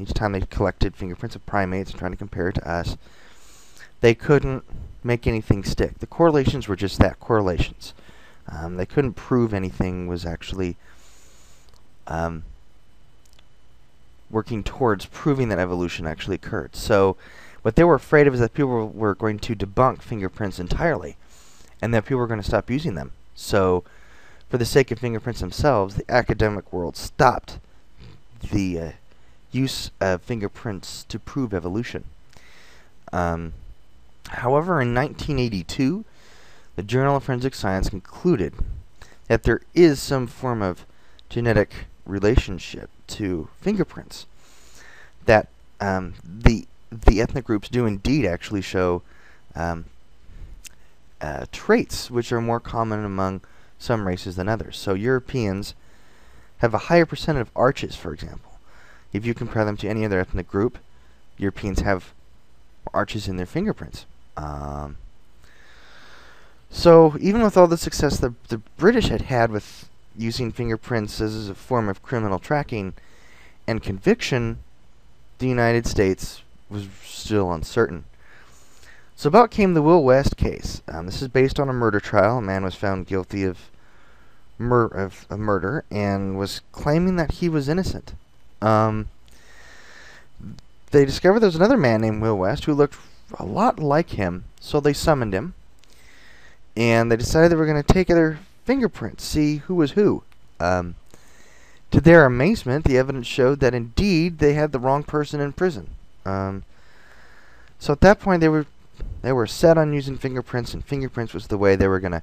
each time they collected fingerprints of primates and tried to compare it to us, they couldn't make anything stick. The correlations were just that, correlations. They couldn't prove anything was actually working towards proving that evolution actually occurred. So what they were afraid of is that people were going to debunk fingerprints entirely, and that people were going to stop using them. So for the sake of fingerprints themselves, the academic world stopped the use of fingerprints to prove evolution. However, in 1982, the Journal of Forensic Science concluded that there is some form of genetic relationship to fingerprints. That the ethnic groups do indeed actually show traits which are more common among some races than others. So Europeans have a higher percentage of arches, for example. If you compare them to any other ethnic group, Europeans have arches in their fingerprints. So even with all the success the British had with using fingerprints as a form of criminal tracking and conviction, the United States was still uncertain. So about came the Will West case. This is based on a murder trial. A man was found guilty of murder and was claiming that he was innocent. They discovered there was another man named Will West who looked a lot like him, so they summoned him, and they decided they were going to take their fingerprints, see who was who. To their amazement, the evidence showed that indeed they had the wrong person in prison. So at that point, they were set on using fingerprints, and fingerprints was the way they were going to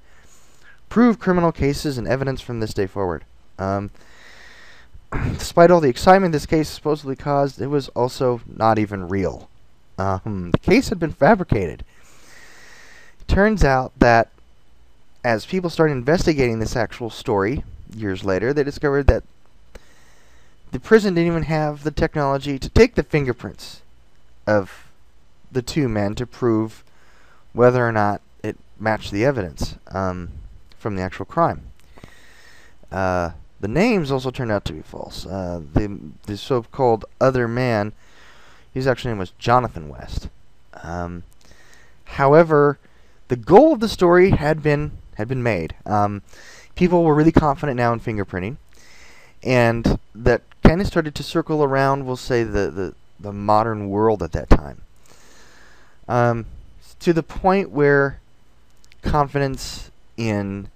prove criminal cases and evidence from this day forward. Despite all the excitement this case supposedly caused, it was also not even real. The case had been fabricated. It turns out that as people started investigating this actual story years later, they discovered that the prison didn't even have the technology to take the fingerprints of the two men to prove whether or not it matched the evidence from the actual crime. The names also turned out to be false. The so-called other man, his actual name was Jonathan West. However, the goal of the story had been made. People were really confident now in fingerprinting, and that kind of started to circle around, we'll say, the modern world at that time. To the point where confidence in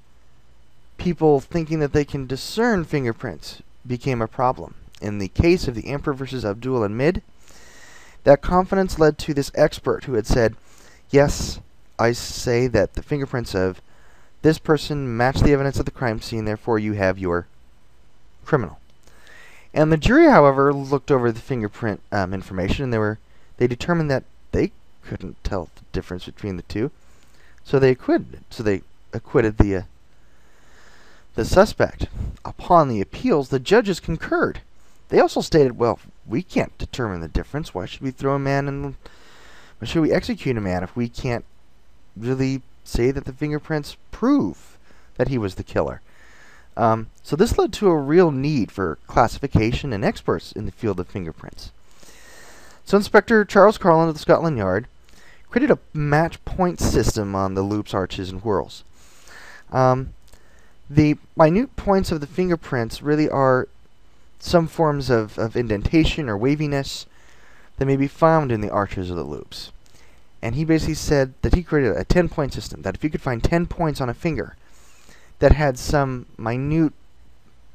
people thinking that they can discern fingerprints became a problem. In the case of the Emperor versus Abdul al-Mid, that confidence led to this expert who had said, yes, I say that the fingerprints of this person match the evidence of the crime scene, therefore you have your criminal. And the jury, however, looked over the fingerprint information, and they determined that they couldn't tell the difference between the two, so they acquitted it. So they acquitted the suspect. Upon the appeals, the judges concurred. They also stated, well, we can't determine the difference. Why should we throw a man in? Why should we execute a man if we can't really say that the fingerprints prove that he was the killer? So this led to a real need for classification and experts in the field of fingerprints. So Inspector Charles Carlin of the Scotland Yard created a match point system on the loops, arches, and whorls. The minute points of the fingerprints really are some forms of indentation or waviness that may be found in the arches of the loops. And he basically said that he created a 10-point system, that if you could find 10 points on a finger that had some minute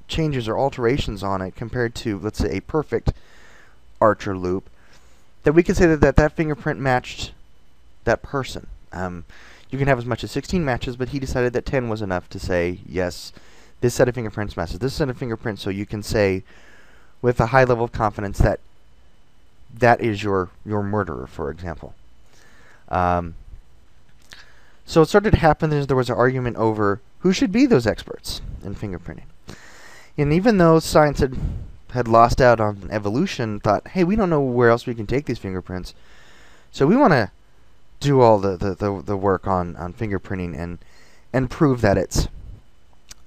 changes or alterations on it compared to, let's say, a perfect arch or loop, that we could say that fingerprint matched that person. You can have as much as 16 matches, but he decided that 10 was enough to say, yes, this set of fingerprints matches this set of fingerprints, so you can say with a high level of confidence that that is your murderer, for example. So it started to happen as there was an argument over who should be those experts in fingerprinting. And even though science had lost out on evolution, thought, hey, we don't know where else we can take these fingerprints, so we want to do all the work on fingerprinting and prove that it's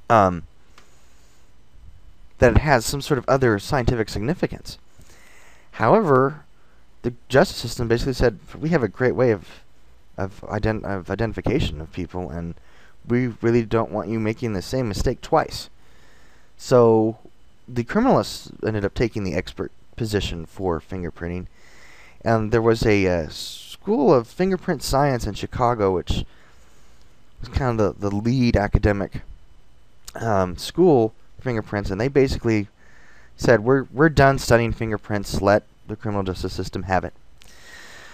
that it has some sort of other scientific significance. However, the justice system basically said we have a great way of identification of people, and we really don't want you making the same mistake twice. So the criminalists ended up taking the expert position for fingerprinting, and there was a school of fingerprint science in Chicago, which was kind of the lead academic school for fingerprints, and they basically said we're done studying fingerprints. Let the criminal justice system have it.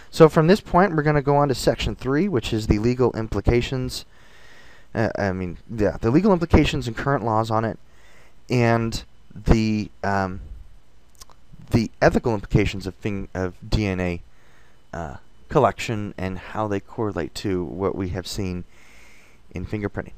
So from this point, we're going to go on to Section 3, which is the legal implications. The legal implications and current laws on it, and the ethical implications of DNA collection and how they correlate to what we have seen in fingerprinting.